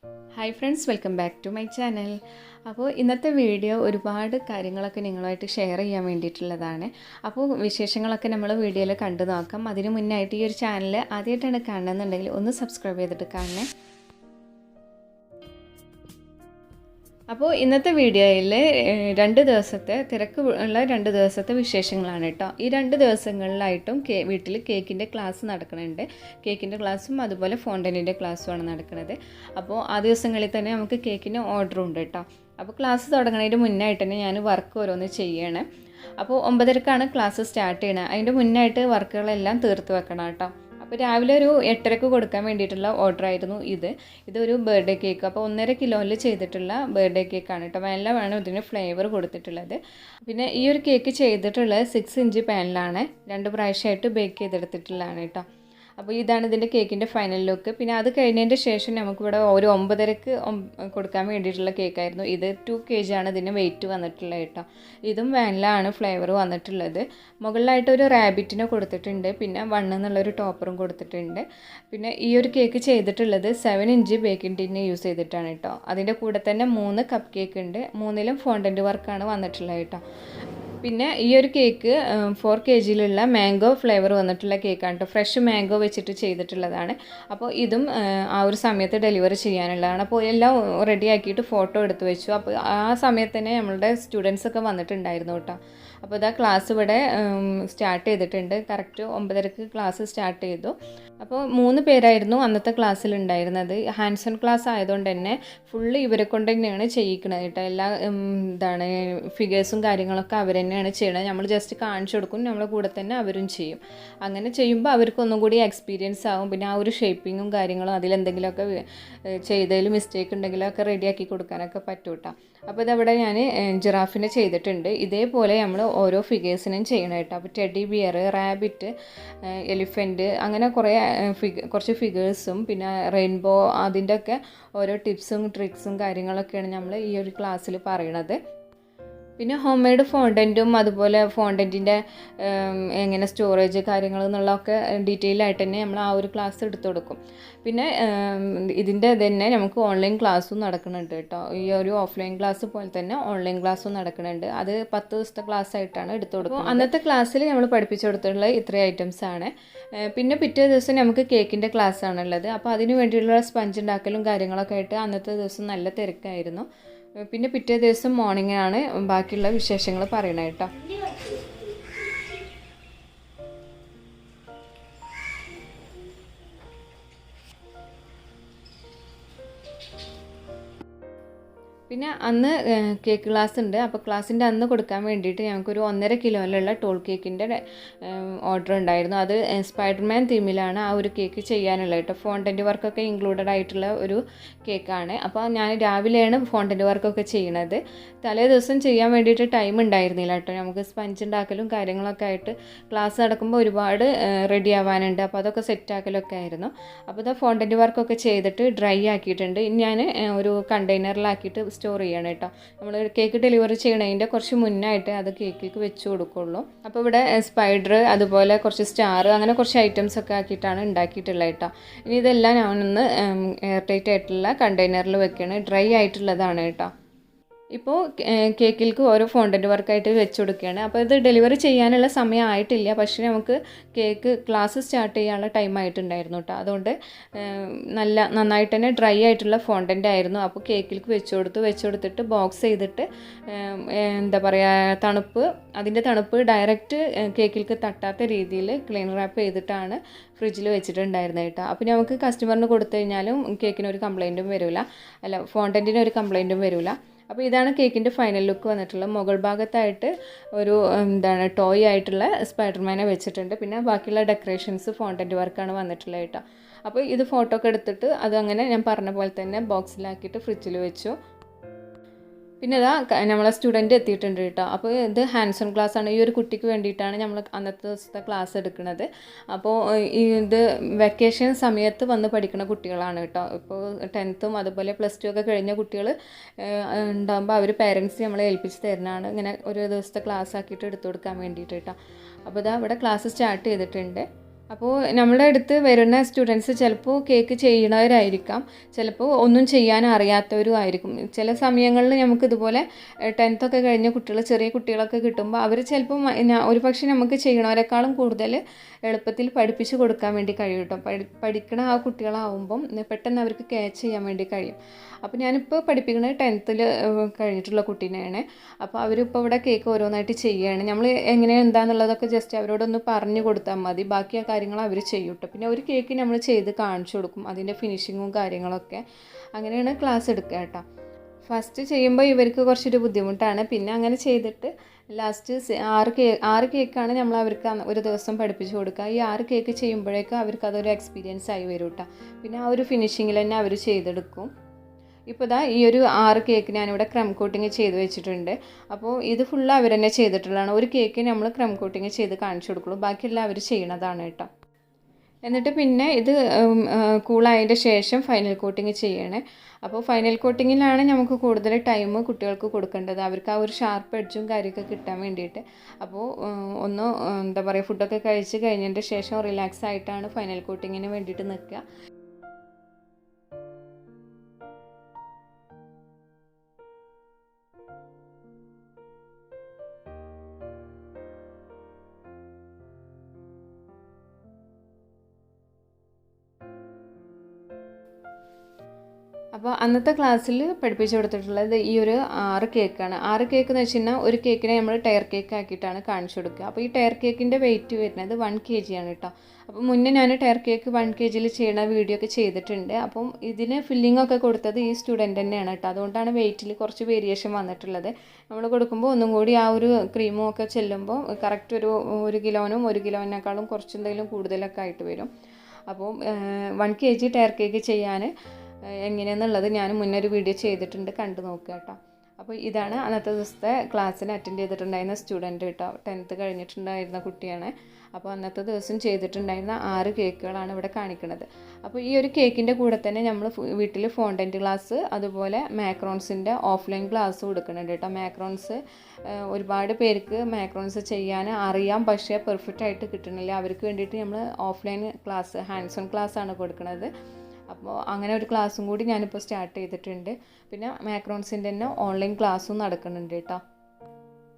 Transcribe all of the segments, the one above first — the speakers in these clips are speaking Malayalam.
Hi friends, welcome back to my channel. അപ്പോൾ ഇന്നത്തെ വീഡിയോ ഒരുപാട് കാര്യങ്ങളൊക്കെ നിങ്ങളുമായിട്ട് ഷെയർ ചെയ്യാൻ വേണ്ടിയിട്ടുള്ളതാണ്. അപ്പോൾ വിശേഷങ്ങളൊക്കെ നമ്മൾ വീഡിയോയിൽ കണ്ടു നോക്കാം. അതിനു മുന്നായിട്ട് ഈ ഒരു ചാനൽ ആദ്യമായിട്ടാണ് കാണുന്നുണ്ടെങ്കിൽ ഒന്ന് സബ്സ്ക്രൈബ് ചെയ്തിട്ട് കാണണേ. അപ്പോൾ ഇന്നത്തെ വീഡിയോയിൽ 2 ദിവസത്തെ തിരക്ക് ഉള്ള 2 ദിവസത്തെ വിശേഷങ്ങളാണ് കേട്ടോ. ഈ 2 ദിവസങ്ങളിലായിട്ടും വീട്ടിൽ കേക്കിൻ്റെ ക്ലാസ് നടക്കുന്നുണ്ട്. കേക്കിൻ്റെ ക്ലാസ്സും അതുപോലെ ഫോണ്ടനിൻ്റെ ക്ലാസ്സുമാണ് നടക്കുന്നത്. അപ്പോൾ ആ ദിവസങ്ങളിൽ തന്നെ നമുക്ക് കേക്കിന് ഓർഡറും ഉണ്ട് കേട്ടോ. അപ്പോൾ ക്ലാസ് തുടങ്ങുന്നതിന് മുന്നായിട്ട് തന്നെ ഞാൻ വർക്ക് ഓരോന്ന് ചെയ്യണം. അപ്പോൾ 9:30ക്കാണ് ക്ലാസ് സ്റ്റാർട്ട് ചെയ്യണത്. അതിൻ്റെ മുന്നായിട്ട് വർക്കുകളെല്ലാം തീർത്ത് വെക്കണം കേട്ടോ. അപ്പോൾ രാവിലെ ഒരു 8:30ക്ക് കൊടുക്കാൻ വേണ്ടിയിട്ടുള്ള ഓർഡർ ആയിരുന്നു ഇതൊരു ബർത്ത്ഡേ കേക്ക്. അപ്പോൾ 1.5 കിലോയിൽ ചെയ്തിട്ടുള്ള ബർത്ത്ഡേ കേക്കാണ് കേട്ടോ. വെല്ല വേണം ഇതിന് ഫ്ലേവർ കൊടുത്തിട്ടുള്ളത്. പിന്നെ ഈ ഒരു കേക്ക് ചെയ്തിട്ടുള്ളത് 6 ഇഞ്ച് പാനിലാണ് 2 പ്രാവശ്യമായിട്ട് ബേക്ക് ചെയ്തെടുത്തിട്ടുള്ളതാണ് കേട്ടോ. അപ്പോൾ ഇതാണ് ഇതിൻ്റെ കേക്കിൻ്റെ ഫൈനൽ ലുക്ക്. പിന്നെ അത് കഴിഞ്ഞതിൻ്റെ ശേഷം നമുക്കിവിടെ ഒരു 9:30ക്ക് കൊടുക്കാൻ വേണ്ടിയിട്ടുള്ള കേക്കായിരുന്നു. ഇത് 2 kg ആണ് ഇതിന് വെയിറ്റ് വന്നിട്ടുള്ളത് കേട്ടോ. ഇതും വാനിലാണ് ഫ്ലേവർ വന്നിട്ടുള്ളത്. മുകളിലായിട്ട് ഒരു റാബിറ്റിനെ കൊടുത്തിട്ടുണ്ട്. പിന്നെ 1 എന്നുള്ളൊരു ടോപ്പറും കൊടുത്തിട്ടുണ്ട്. പിന്നെ ഈ ഒരു കേക്ക് ചെയ്തിട്ടുള്ളത് 7 ഇഞ്ച് ബേക്കിംഗ് ടിന്ന് യൂസ് ചെയ്തിട്ടാണ് കേട്ടോ. അതിൻ്റെ കൂടെ തന്നെ 3 കപ്പ് കേക്ക് ഉണ്ട്. 3ലും ഫോണ്ടൻ്റ് വർക്കാണ് വന്നിട്ടുള്ളത് കേട്ടോ. പിന്നെ ഈ ഒരു കേക്ക് 4 kgയിലുള്ള മാംഗോ ഫ്ലേവർ വന്നിട്ടുള്ള കേക്കാണ് കേട്ടോ. ഫ്രഷ് മാംഗോ വെച്ചിട്ട് ചെയ്തിട്ടുള്ളതാണ്. അപ്പോൾ ഇതും ആ ഒരു സമയത്ത് ഡെലിവറി ചെയ്യാനുള്ളതാണ്. അപ്പോൾ എല്ലാം റെഡി ആക്കിയിട്ട് ഫോട്ടോ എടുത്ത് വെച്ചു. അപ്പോൾ ആ സമയത്ത് തന്നെ നമ്മളുടെ സ്റ്റുഡൻസൊക്കെ വന്നിട്ടുണ്ടായിരുന്നു കേട്ടോ. അപ്പോൾ ഇതാ ക്ലാസ് ഇവിടെ സ്റ്റാർട്ട് ചെയ്തിട്ടുണ്ട്. കറക്റ്റ് 9:30ക്ക് ക്ലാസ് സ്റ്റാർട്ട് ചെയ്തു. അപ്പോൾ 3 പേരായിരുന്നു അന്നത്തെ ക്ലാസ്സിലുണ്ടായിരുന്നത്. ഹാൻഡ്സ് ഓൺ ക്ലാസ് ആയതുകൊണ്ട് തന്നെ ഫുള്ള് ഇവരെ കൊണ്ട് തന്നെയാണ് ചെയ്യിക്കുന്നത് കേട്ടോ. എല്ലാ ഫിഗേഴ്സും കാര്യങ്ങളൊക്കെ അവർ തന്നെയാണ് ചെയ്യണത്. നമ്മൾ ജസ്റ്റ് കാണിച്ചു കൊടുക്കും, നമ്മളെ കൂടെ തന്നെ അവരും ചെയ്യും. അങ്ങനെ ചെയ്യുമ്പോൾ അവർക്കൊന്നും കൂടി എക്സ്പീരിയൻസ് ആവും. പിന്നെ ആ ഒരു ഷേപ്പിങ്ങും കാര്യങ്ങളും അതിലെന്തെങ്കിലുമൊക്കെ ചെയ്തതിൽ മിസ്റ്റേക്ക് ഉണ്ടെങ്കിലൊക്കെ റെഡിയാക്കി കൊടുക്കാനൊക്കെ പറ്റും കേട്ടോ. അപ്പോൾ ഇതവിടെ ഞാൻ ജിറാഫിനെ ചെയ്തിട്ടുണ്ട്. ഇതേപോലെ നമ്മൾ ഓരോ ഫിഗേഴ്സിനും ചെയ്യണം കേട്ടോ. അപ്പോൾ ടെഡി ബിയർ, റാബിറ്റ്, എലിഫൻറ്റ്, അങ്ങനെ കുറച്ച് ഫിഗേഴ്സും പിന്നെ റെയിൻബോ, അതിൻ്റെയൊക്കെ ഓരോ ടിപ്സും ട്രിക്സും കാര്യങ്ങളൊക്കെയാണ് നമ്മൾ ഈ ഒരു ക്ലാസ്സിൽ പറയണത്. പിന്നെ ഹോം മെയ്ഡ് ഫോണ്ടൻറ്റും അതുപോലെ ഫോണ്ടൻറ്റിൻ്റെ എങ്ങനെ സ്റ്റോറേജ് കാര്യങ്ങൾ എന്നുള്ളതൊക്കെ ഡീറ്റെയിൽ ആയിട്ട് തന്നെ നമ്മൾ ആ ഒരു ക്ലാസ് എടുത്തു കൊടുക്കും. പിന്നെ ഇതിൻ്റെ തന്നെ നമുക്ക് ഓൺലൈൻ ക്ലാസ്സും നടക്കുന്നുണ്ട് കേട്ടോ. ഈ ഒരു ഓഫ്ലൈൻ ക്ലാസ് പോലെ തന്നെ ഓൺലൈൻ ക്ലാസ്സും നടക്കുന്നുണ്ട്. അത് 10 ദിവസത്തെ ക്ലാസ് ആയിട്ടാണ് എടുത്തു കൊടുക്കുന്നത്. അന്നത്തെ ക്ലാസ്സിൽ നമ്മൾ പഠിപ്പിച്ചു കൊടുത്തിട്ടുള്ള ഇത്രയും ഐറ്റംസ് ആണ്. പിന്നെ പിറ്റേ ദിവസം നമുക്ക് കേക്കിൻ്റെ ക്ലാസ് ആണുള്ളത്. അപ്പോൾ അതിന് വേണ്ടിയുള്ള സ്പഞ്ച് ഉണ്ടാക്കലും കാര്യങ്ങളൊക്കെ ആയിട്ട് അന്നത്തെ ദിവസം നല്ല തിരക്കായിരുന്നു. പിന്നെ പിറ്റേ ദിവസം മോർണിംഗാണ് ബാക്കിയുള്ള വിശേഷങ്ങൾ പറയണത് കേട്ടോ. പിന്നെ അന്ന് കേക്ക് ക്ലാസ് ഉണ്ട്. അപ്പോൾ ക്ലാസ്സിൻ്റെ അന്ന് കൊടുക്കാൻ വേണ്ടിയിട്ട് ഞങ്ങൾക്കൊരു 1.5 കിലോയിലുള്ള ടോൾ കേക്കിൻ്റെ ഓർഡർ ഉണ്ടായിരുന്നു. അത് സ്പൈഡർമാൻ തീമിലാണ് ആ ഒരു കേക്ക് ചെയ്യാനുള്ളത് കേട്ടോ. ഫോണ്ടൻ്റ് വർക്കൊക്കെ ഇൻക്ലൂഡഡ് ആയിട്ടുള്ള ഒരു കേക്കാണ്. അപ്പോൾ ഞാൻ രാവിലെയാണ് ഫോണ്ടൻ്റ് വർക്കൊക്കെ ചെയ്യണത്. തലേ ദിവസം ചെയ്യാൻ വേണ്ടിയിട്ട് ടൈം ഉണ്ടായിരുന്നില്ല കേട്ടോ. നമുക്ക് സ്പഞ്ച് ഉണ്ടാക്കലും കാര്യങ്ങളൊക്കെ ആയിട്ട് ക്ലാസ് നടക്കുമ്പോൾ ഒരുപാട് റെഡി ആവാനുണ്ട്. അപ്പോൾ അതൊക്കെ സെറ്റാക്കലൊക്കെ ആയിരുന്നു. അപ്പോൾ ഇത് ഫോണ്ടൻ്റ് വർക്കൊക്കെ ചെയ്തിട്ട് ഡ്രൈ ആക്കിയിട്ടുണ്ട്. ഇനി ഞാൻ ഒരു കണ്ടെയ്നറിലാക്കിയിട്ട് സ്റ്റോർ ചെയ്യണം കേട്ടോ. നമ്മൾ കേക്ക് ഡെലിവറി ചെയ്യണതിൻ്റെ കുറച്ച് മുന്നായിട്ട് അത് കേക്കിലേക്ക് വെച്ച് കൊടുക്കുള്ളൂ. അപ്പോൾ ഇവിടെ സ്പൈഡർ, അതുപോലെ കുറച്ച് സ്റ്റാർ, അങ്ങനെ കുറച്ച് ഐറ്റംസ് ഒക്കെ ആക്കിയിട്ടാണ് ഉണ്ടാക്കിയിട്ടുള്ളത് കേട്ടോ. ഇനി ഇതെല്ലാം ഞാനൊന്ന് എയർ ടൈറ്റ് ആയിട്ടുള്ള കണ്ടെയ്നറിൽ വെക്കണം. ഡ്രൈ ആയിട്ടുള്ളതാണ് കേട്ടോ. ഇപ്പോൾ കേക്കിലേക്ക് ഓരോ ഫോണ്ടൻ്റ് വർക്കായിട്ട് വെച്ച് കൊടുക്കുകയാണ്. അപ്പോൾ ഇത് ഡെലിവറി ചെയ്യാനുള്ള സമയം ആയിട്ടില്ല. പക്ഷേ നമുക്ക് കേക്ക് ക്ലാസ് സ്റ്റാർട്ട് ചെയ്യാനുള്ള ടൈം ആയിട്ടുണ്ടായിരുന്നു കേട്ടോ. അതുകൊണ്ട് നന്നായിട്ട് തന്നെ ഡ്രൈ ആയിട്ടുള്ള ഫോണ്ടൻ്റ് ആയിരുന്നു. അപ്പോൾ കേക്കിലേക്ക് വെച്ച് കൊടുത്തിട്ട് ബോക്സ് ചെയ്തിട്ട് എന്താ പറയുക, അതിൻ്റെ തണുപ്പ് ഡയറക്റ്റ് കേക്കിലേക്ക് തട്ടാത്ത രീതിയിൽ ക്ലീൻ റാപ്പ് ചെയ്തിട്ടാണ് ഫ്രിഡ്ജിൽ വെച്ചിട്ടുണ്ടായിരുന്നത് കേട്ടോ. അപ്പോൾ നമുക്ക് കസ്റ്റമറിന് കൊടുത്തു കഴിഞ്ഞാലും കേക്കിന് ഒരു കംപ്ലൈൻറ്റും വരില്ല, ഫോണ്ടൻറ്റിന് ഒരു കംപ്ലൈൻറ്റും വരില്ല. അപ്പോൾ ഇതാണ് കേക്കിൻ്റെ ഫൈനൽ ലുക്ക് വന്നിട്ടുള്ളത്. മുകൾ ഭാഗത്തായിട്ട് ഒരു ടോയ് ആയിട്ടുള്ള സ്പൈഡർമാനെ വെച്ചിട്ടുണ്ട്. പിന്നെ ബാക്കിയുള്ള ഡെക്കറേഷൻസ് ഫോണ്ടൻ്റ് വർക്കാണ് വന്നിട്ടുള്ളത് കേട്ടോ. അപ്പോൾ ഇത് ഫോട്ടോ ഒക്കെ എടുത്തിട്ട് അതങ്ങനെ ഞാൻ പറഞ്ഞ പോലെ തന്നെ ബോക്സിലാക്കിയിട്ട് ഫ്രിഡ്ജിൽ വെച്ചു. പിന്നെ ഇതാ നമ്മളെ സ്റ്റുഡൻറ്റ് എത്തിയിട്ടുണ്ട് കേട്ടോ. അപ്പോൾ ഇത് ഹാൻഡ്സ് ഓൺ ക്ലാസ് ആണ്. ഈ ഒരു കുട്ടിക്ക് വേണ്ടിയിട്ടാണ് നമ്മൾ അന്നത്തെ ദിവസത്തെ ക്ലാസ് എടുക്കുന്നത്. അപ്പോൾ ഇത് വെക്കേഷൻ സമയത്ത് വന്ന് പഠിക്കുന്ന കുട്ടികളാണ് കേട്ടോ. ഇപ്പോൾ 10th അതുപോലെ +2 ഒക്കെ കഴിഞ്ഞ കുട്ടികൾ ഉണ്ടാകുമ്പോൾ അവർ പേരൻസ് നമ്മളെ ഏൽപ്പിച്ച് തരുന്നതാണ് ഇങ്ങനെ ഒരു ദിവസത്തെ ക്ലാസ് ആക്കിയിട്ട് എടുത്തു കൊടുക്കാൻ വേണ്ടിയിട്ട് കേട്ടോ. അപ്പോൾ ഇതാ ഇവിടെ ക്ലാസ് സ്റ്റാർട്ട് ചെയ്തിട്ടുണ്ട്. അപ്പോൾ നമ്മുടെ അടുത്ത് വരുന്ന സ്റ്റുഡൻസ് ചിലപ്പോൾ കേക്ക് ചെയ്യണവരായിരിക്കാം, ചിലപ്പോൾ ഒന്നും ചെയ്യാൻ അറിയാത്തവരും ആയിരിക്കും. ചില സമയങ്ങളിൽ നമുക്ക് ഇതുപോലെ 10th ഒക്കെ കഴിഞ്ഞ കുട്ടികൾ, ചെറിയ കുട്ടികളൊക്കെ കിട്ടുമ്പോൾ അവർ ചിലപ്പോൾ ഒരു പക്ഷേ നമുക്ക് ചെയ്യണവരെക്കാളും കൂടുതൽ എളുപ്പത്തിൽ പഠിപ്പിച്ച് കൊടുക്കാൻ വേണ്ടി കഴിയും കേട്ടോ. പഠിക്കണ ആ കുട്ടികളാവുമ്പം പെട്ടെന്ന് അവർക്ക് ക്യാച്ച് ചെയ്യാൻ വേണ്ടി കഴിയും. അപ്പോൾ ഞാനിപ്പോൾ പഠിപ്പിക്കുന്നത് 10th കഴിഞ്ഞിട്ടുള്ള കുട്ടീനെയാണ്. അപ്പോൾ അവരിപ്പോൾ ഇവിടെ കേക്ക് ഓരോന്നായിട്ട് ചെയ്യുകയാണ്. നമ്മൾ എങ്ങനെയാണ് എന്താണെന്നുള്ളതൊക്കെ ജസ്റ്റ് അവരോടൊന്ന് പറഞ്ഞു കൊടുത്താൽ മതി, ബാക്കി ആ കാര്യങ്ങൾ അവർ ചെയ്യും കേട്ടോ. പിന്നെ ഒരു കേക്ക് നമ്മൾ ചെയ്ത് കാണിച്ചു കൊടുക്കും, അതിൻ്റെ ഫിനിഷിങ്ങും കാര്യങ്ങളൊക്കെ. അങ്ങനെയാണ് ക്ലാസ് എടുക്കുക കേട്ടോ. ഫസ്റ്റ് ചെയ്യുമ്പോൾ ഇവർക്ക് കുറച്ചൊരു ബുദ്ധിമുട്ടാണ്. പിന്നെ അങ്ങനെ ചെയ്തിട്ട് ലാസ്റ്റ് 6 കേക്കാണ് നമ്മൾ അവർക്ക് ഒരു ദിവസം പഠിപ്പിച്ച് കൊടുക്കുക. ഈ 6 കേക്ക് ചെയ്യുമ്പോഴേക്കും അവർക്ക് അതൊരു എക്സ്പീരിയൻസ് ആയി വരും കേട്ടോ. പിന്നെ ആ ഒരു ഫിനിഷിങ്ങിൽ തന്നെ അവർ ചെയ്തെടുക്കും. ഇപ്പോൾ ഇതാ ഈ ഒരു 6 കേക്ക് ഞാനിവിടെ ക്രം കോട്ടിങ് ചെയ്ത് വെച്ചിട്ടുണ്ട്. അപ്പോൾ ഇത് ഫുള്ള് അവർ തന്നെ ചെയ്തിട്ടുള്ളതാണ്. ഒരു കേക്ക് നമ്മൾ ക്രം കോട്ടിങ് ചെയ്ത് കാണിച്ചു കൊടുക്കുള്ളൂ, ബാക്കിയെല്ലാം അവർ ചെയ്യണതാണ് കേട്ടോ. എന്നിട്ട് പിന്നെ ഇത് കൂളായതിൻ്റെ ശേഷം ഫൈനൽ കോട്ടിങ് ചെയ്യണേ. അപ്പോൾ ഫൈനൽ കോട്ടിങ്ങിലാണ് നമുക്ക് കൂടുതൽ ടൈം കുട്ടികൾക്ക് കൊടുക്കേണ്ടത്, അവർക്ക് ആ ഒരു ഷാർപ്പ് എഡ്ജും കാര്യമൊക്കെ കിട്ടാൻ വേണ്ടിയിട്ട്. അപ്പോൾ ഒന്ന് എന്താ പറയുക, ഫുഡൊക്കെ കഴിച്ച് കഴിഞ്ഞതിൻ്റെ ശേഷം റിലാക്സ് ആയിട്ടാണ് ഫൈനൽ കോട്ടിങ്ങിന് വേണ്ടിയിട്ട് നിൽക്കുക. അപ്പോൾ അന്നത്തെ ക്ലാസ്സിൽ പഠിപ്പിച്ചു കൊടുത്തിട്ടുള്ളത് ഈ ഒരു 6 കേക്കാണ്. 6 കേക്ക് എന്ന് വെച്ച് കഴിഞ്ഞാൽ ഒരു കേക്കിനെ നമ്മൾ ടയർ കേക്ക് ആക്കിയിട്ടാണ് കാണിച്ചു കൊടുക്കുക. അപ്പോൾ ഈ ടയർ കേക്കിൻ്റെ വെയിറ്റ് വരുന്നത് 1 kg ആണ് കേട്ടോ. അപ്പോൾ മുന്നേ ഞാൻ ടയർ കേക്ക് 1 kgയിൽ ചെയ്യുന്ന വീഡിയോ ഒക്കെ ചെയ്തിട്ടുണ്ട്. അപ്പം ഇതിന് ഫില്ലിംഗ് ഒക്കെ കൊടുത്തത് ഈ സ്റ്റുഡൻറ്റ് തന്നെയാണ് കേട്ടോ. അതുകൊണ്ടാണ് വെയിറ്റിൽ കുറച്ച് വേരിയേഷൻ വന്നിട്ടുള്ളത്. നമ്മൾ കൊടുക്കുമ്പോൾ ഒന്നും കൂടി ആ ഒരു ക്രീമും ഒക്കെ ചെല്ലുമ്പോൾ കറക്റ്റ് ഒരു 1 കിലോനും 1 കിലോനേക്കാളും കുറച്ചെന്തെങ്കിലും കൂടുതലൊക്കെ ആയിട്ട് വരും. അപ്പോൾ 1 kg ടയർ കേക്ക് ചെയ്യാൻ എങ്ങനെയാണെന്നുള്ളത് ഞാൻ മുന്നേ ഒരു വീഡിയോ ചെയ്തിട്ടുണ്ട്, കണ്ടു നോക്കുക കേട്ടോ. അപ്പോൾ ഇതാണ് അന്നത്തെ ദിവസത്തെ ക്ലാസ്സിന് അറ്റൻഡ് ചെയ്തിട്ടുണ്ടായിരുന്ന സ്റ്റുഡൻറ്റ് കേട്ടോ. 10th കഴിഞ്ഞിട്ടുണ്ടായിരുന്ന കുട്ടിയാണ്. അപ്പോൾ അന്നത്തെ ദിവസം ചെയ്തിട്ടുണ്ടായിരുന്ന 6 കേക്കുകളാണ് ഇവിടെ കാണിക്കുന്നത്. അപ്പോൾ ഈ ഒരു കേക്കിൻ്റെ കൂടെ തന്നെ നമ്മൾ വീട്ടിൽ ഫോണ്ടൻറ്റ് ക്ലാസ്, അതുപോലെ മാക്രോൺസിൻ്റെ ഓഫ്ലൈൻ ക്ലാസ് കൊടുക്കുന്നുണ്ട് കേട്ടോ. മാക്രോൺസ് ഒരുപാട് പേർക്ക് മാക്രോൺസ് ചെയ്യാൻ അറിയാം, പക്ഷേ പെർഫെക്റ്റ് ആയിട്ട് കിട്ടണില്ല. അവർക്ക് വേണ്ടിയിട്ട് നമ്മൾ offline class, hands on class ആണ് കൊടുക്കുന്നത്. അപ്പോൾ അങ്ങനെ ഒരു ക്ലാസ്സും കൂടി ഞാനിപ്പോൾ സ്റ്റാർട്ട് ചെയ്തിട്ടുണ്ട്. പിന്നെ മാക്രോൺസിൻ്റെ തന്നെ ഓൺലൈൻ ക്ലാസ്സും നടക്കുന്നുണ്ട് കേട്ടോ.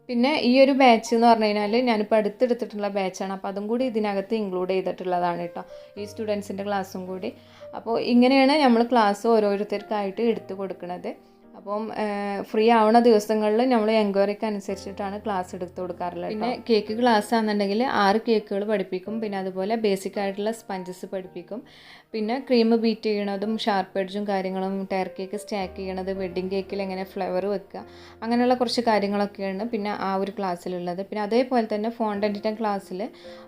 പിന്നെ ഈ ഒരു ബാച്ച് എന്ന് പറഞ്ഞു കഴിഞ്ഞാൽ ഞാനിപ്പോൾ അടുത്തെടുത്തിട്ടുള്ള ബാച്ചാണ്. അപ്പോൾ അതും കൂടി ഇതിനകത്ത് ഇൻക്ലൂഡ് ചെയ്തിട്ടുള്ളതാണ് കേട്ടോ, ഈ സ്റ്റുഡൻസിൻ്റെ ക്ലാസ്സും കൂടി. അപ്പോൾ ഇങ്ങനെയാണ് നമ്മൾ ക്ലാസ് ഓരോരുത്തർക്കായിട്ട് എടുത്ത് കൊടുക്കുന്നത്. അപ്പം ഫ്രീ ആവുന്ന ദിവസങ്ങളിൽ നമ്മൾ എൻക്വയറിക്ക് അനുസരിച്ചിട്ടാണ് ക്ലാസ് എടുത്ത് കൊടുക്കാറുള്ളത്. പിന്നെ കേക്ക് ക്ലാസ് ആണെന്നുണ്ടെങ്കിൽ 6 കേക്കുകൾ പഠിപ്പിക്കും. പിന്നെ അതുപോലെ ബേസിക് ആയിട്ടുള്ള സ്പഞ്ചസ് പഠിപ്പിക്കും. പിന്നെ ക്രീം ബീറ്റ് ചെയ്യണതും ഷാർപ്പ് എഡ്ജും കാര്യങ്ങളും, ടയർ കേക്ക് സ്റ്റാക്ക് ചെയ്യണത്, വെഡ്ഡിങ് കേക്കിൽ എങ്ങനെ ഫ്ലേവർ വെക്കുക, അങ്ങനെയുള്ള കുറച്ച് കാര്യങ്ങളൊക്കെയാണ് പിന്നെ ആ ഒരു ക്ലാസ്സിലുള്ളത്. പിന്നെ അതേപോലെ തന്നെ ഫോണ്ടൻറ്റിൻ്റെ ക്ലാസ്സിൽ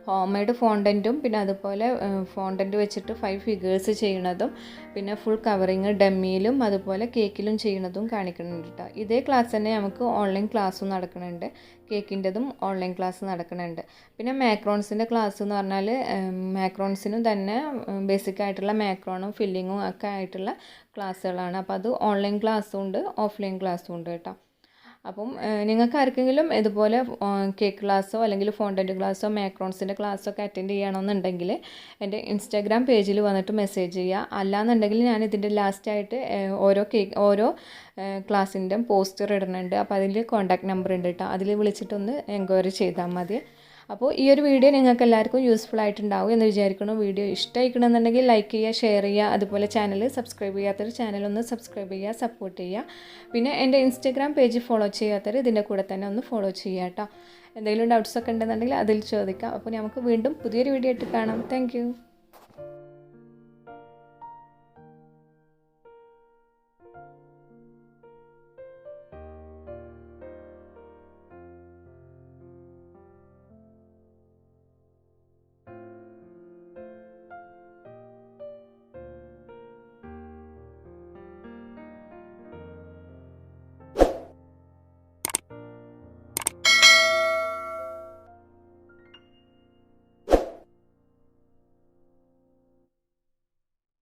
ഹോം മെയ്ഡ് ഫോണ്ടൻറ്റും, പിന്നെ അതുപോലെ ഫോണ്ടൻറ്റ് വെച്ചിട്ട് 5 ഫിഗേഴ്സ് ചെയ്യണതും, പിന്നെ ഫുൾ കവറിങ് ഡമ്മിയിലും അതുപോലെ കേക്കിലും ചെയ്യണതും കാണിക്കുന്നുണ്ട് കേട്ടോ. ഇതേ ക്ലാസ് തന്നെ നമുക്ക് ഓൺലൈൻ ക്ലാസ്സും നടക്കുന്നുണ്ട്, കേക്കിൻ്റെതും ഓൺലൈൻ ക്ലാസ് നടക്കുന്നുണ്ട്. പിന്നെ മാക്രോൺസിൻ്റെ ക്ലാസ് എന്ന് പറഞ്ഞാൽ മാക്രോൺസിനും തന്നെ ബേസിക് ആയിട്ടുള്ള മാക്രോണും ഫില്ലിങ്ങും ഒക്കെ ആയിട്ടുള്ള ക്ലാസ്സുകളാണ്. അപ്പോൾ അത് ഓൺലൈൻ ക്ലാസ്സും ഉണ്ട്, ഓഫ്ലൈൻ ക്ലാസ്സും ഉണ്ട് കേട്ടോ. അപ്പം നിങ്ങൾക്ക് ആർക്കെങ്കിലും ഇതുപോലെ കേക്ക് ക്ലാസ്സോ അല്ലെങ്കിൽ ഫോണ്ടൻറ്റ് ക്ലാസ്സോ മാക്രോൺസിൻ്റെ ക്ലാസ്സോ ഒക്കെ അറ്റൻഡ് ചെയ്യണമെന്നുണ്ടെങ്കിൽ എൻ്റെ ഇൻസ്റ്റാഗ്രാം പേജിൽ വന്നിട്ട് മെസ്സേജ് ചെയ്യുക. അല്ലാന്നുണ്ടെങ്കിൽ ഞാൻ ഇതിൻ്റെ ലാസ്റ്റായിട്ട് ഓരോ ക്ലാസ്സിൻ്റെ പോസ്റ്റർ ഇടുന്നുണ്ട്. അപ്പോൾ അതിൽ കോൺടാക്ട് നമ്പർ ഉണ്ട് കേട്ടോ, അതിൽ വിളിച്ചിട്ടൊന്ന് എൻക്വയറി ചെയ്താൽ മതി. അപ്പോൾ ഈ ഒരു വീഡിയോ നിങ്ങൾക്ക് എല്ലാവർക്കും യൂസ്ഫുൾ ആയിട്ടുണ്ടാവും എന്ന് വിചാരിക്കുന്നു. വീഡിയോ ഇഷ്ടമായിക്കണമെന്നുണ്ടെങ്കിൽ ലൈക്ക് ചെയ്യുക, ഷെയർ ചെയ്യുക, അതുപോലെ ചാനൽ സബ്സ്ക്രൈബ് ചെയ്യാത്തവർ ചാനലൊന്ന് സബ്സ്ക്രൈബ് ചെയ്യുക, സപ്പോർട്ട് ചെയ്യുക. പിന്നെ എൻ്റെ ഇൻസ്റ്റാഗ്രാം പേജ് ഫോളോ ചെയ്യാത്തവർ ഇതിൻ്റെ കൂടെ തന്നെ ഒന്ന് ഫോളോ ചെയ്യുക കേട്ടോ. എന്തെങ്കിലും ഡൗട്ട്സൊക്കെ ഉണ്ടെന്നുണ്ടെങ്കിൽ അതിൽ ചോദിക്കാം. അപ്പോൾ നമുക്ക് വീണ്ടും പുതിയൊരു വീഡിയോ ആയിട്ട് കാണാം. താങ്ക്